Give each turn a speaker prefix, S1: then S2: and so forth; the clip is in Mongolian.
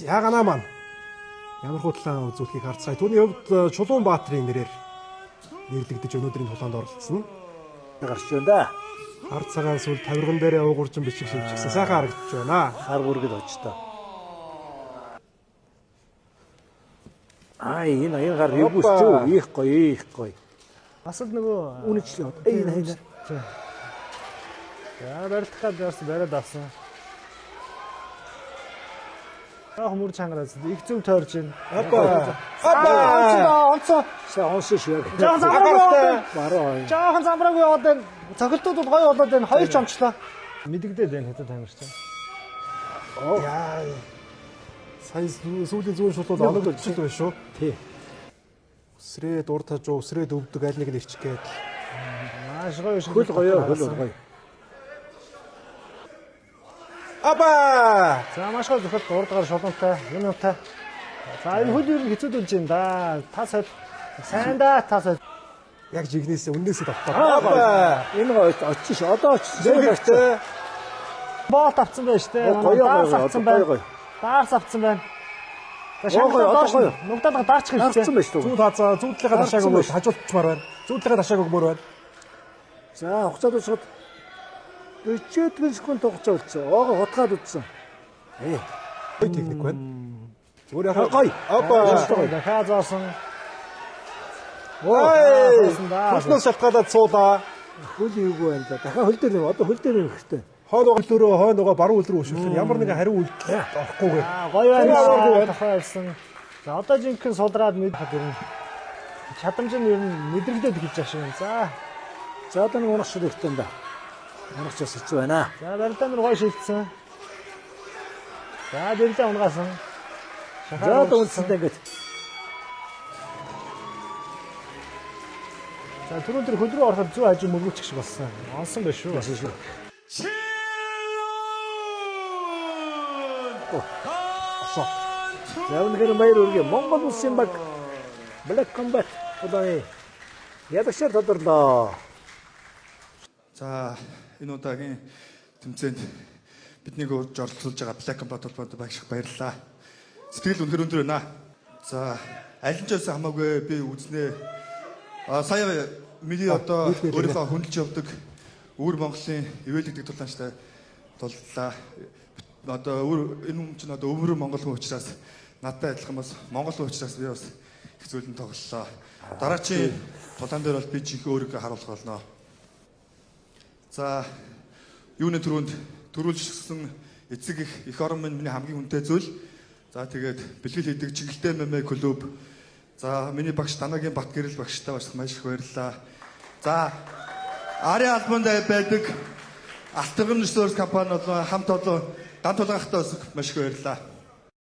S1: Яаганаа маань ямар хутлаа үзүүлэхийг харцгаая. Түүний хувьд Чулуунбаатарын нэрээр нэрлэгдэж өнөөдрийн тулаанд оролцсон.
S2: Гарч байна да.
S1: Хар цагаан сүл тавирган дээрээ уугууржин бичиг шилжчихсэн. Сайхан харагдаж байна.
S2: Хар бүргэд очтой. Энэ гар юус чөө их гоё.
S3: Бас л нөгөө
S2: Үнэчлээ. Энэ.
S3: яа барилдах гадаас бариад авсан. Мөр чангараас их зөв тойрж байна. Онцоо.
S2: Онцоо шүү.
S3: Жаахан замбраг яваад байна. Цохилтууд бол гоё болоод байна. Хоёр ч амчлаа. Мэдэгдээд байна хэдэд тамирч.
S1: Яа. Сайн сүүлийн зүүн шулууд оногдчихл байна шүү.
S2: Тий.
S1: Өсрээд урд хажуу өсрээд өвдөг аль нэг нэрч гээд.
S3: Маш гоё шүү.
S2: Хөл гоё.
S1: Апа!
S3: За маш гоё зөвхөн урдгаар шулуунтай, юмтай. За энэ хөл юу хэцүүдүүлж байна да. Та сайн да та
S1: Яг жигнэсээ үннээсээ тавтаа. Апа!
S2: Энэ гоё очиж одоо очиж.
S3: Боот авцсан байж тээ.
S2: Гоё.
S3: Даарс авцсан байна. За
S2: Гоё.
S3: нугтаалга даарч хэлсэн.
S2: Авцсан байж тээ.
S1: Зүүн хазаа зүүдлийнхаа ташааг өгөөд хажуултчмаар байна. Зүүдлийнхаа ташааг өгмөр байна.
S2: За хугацаад усгаад 40 секунд хугацаа үлдсэн. Хотгаад утсан.
S1: Гоё техник байна. Зүгээр яхаа
S2: гоё.
S1: Апа!
S3: Дахиад зоосон.
S1: Хөснөөс шалтгаалаад суулаа.
S2: Хөл юугүй байна да. Дахиад хөл дээр одоо хөл дээр хэрэгтэй.
S1: Хойноо баруун хөл рүү өшөөлсөн. Ямар нэгэн хариу үйлдэл авахгүйгээр.
S3: Гоё байна. Тахаалсан. За одоо жинхэнэ судраад мэд хадэрнэ. Чадамж нь ер нь мэдрэгдээд хэлж байгаа шиг байна.
S2: За одоо нэг унах шиг ихтэй да. Унах ч хэцүү байна.
S3: За барилдаан руу гоё шилжсэн. За барилдаа унгаасан.
S2: За одоо үнсэндээ ингэж.
S3: За түрүүн тэр хөл рүү ороход зүү хажуу мөргүүлчих шиг болсон. Онсон байх шүү.
S2: За үнэхээр баяр үргээ Монгол улсын баг Black Combat одоо ядагшаар тодорлоо.
S4: За энэ удаагийн тэмцээнд биднийг урьж оролцуулж байгаа Black Combat холбоонд багш их баярлалаа. Сэтгэл үнэхээр өндөр байна. За аль нь ч байсан хамаагүй би үзнэ. Сая миний одоо өөрийнхөө хөндлөж явдаг өвөр Монголын ивэл гэдэг тулаанчтай туллаа. Одоо энэ хүн чинь одоо өвөр Монгол хүн учраас надтай адилхан бас Монгол хүн учраас би бас их зүйлэн тоглолоо. Дараачийн тулаан дээр бол би жинхэнэ өөрийгөө харуулах болно. За юуны төрүүлжсэн эцэг их орон минь миний хамгийн хүнтэй зүйл. За тэгээд бэлгэл хийдэг чиглэлтэй мэмэ клуб. За миний багш Данагийн Бат гэрэл багштай бас маш их баярлалаа. За Ари албанд байдаг Алтган ресурс компани бол хамт олон дан тулгаахтай бас маш их баярлалаа.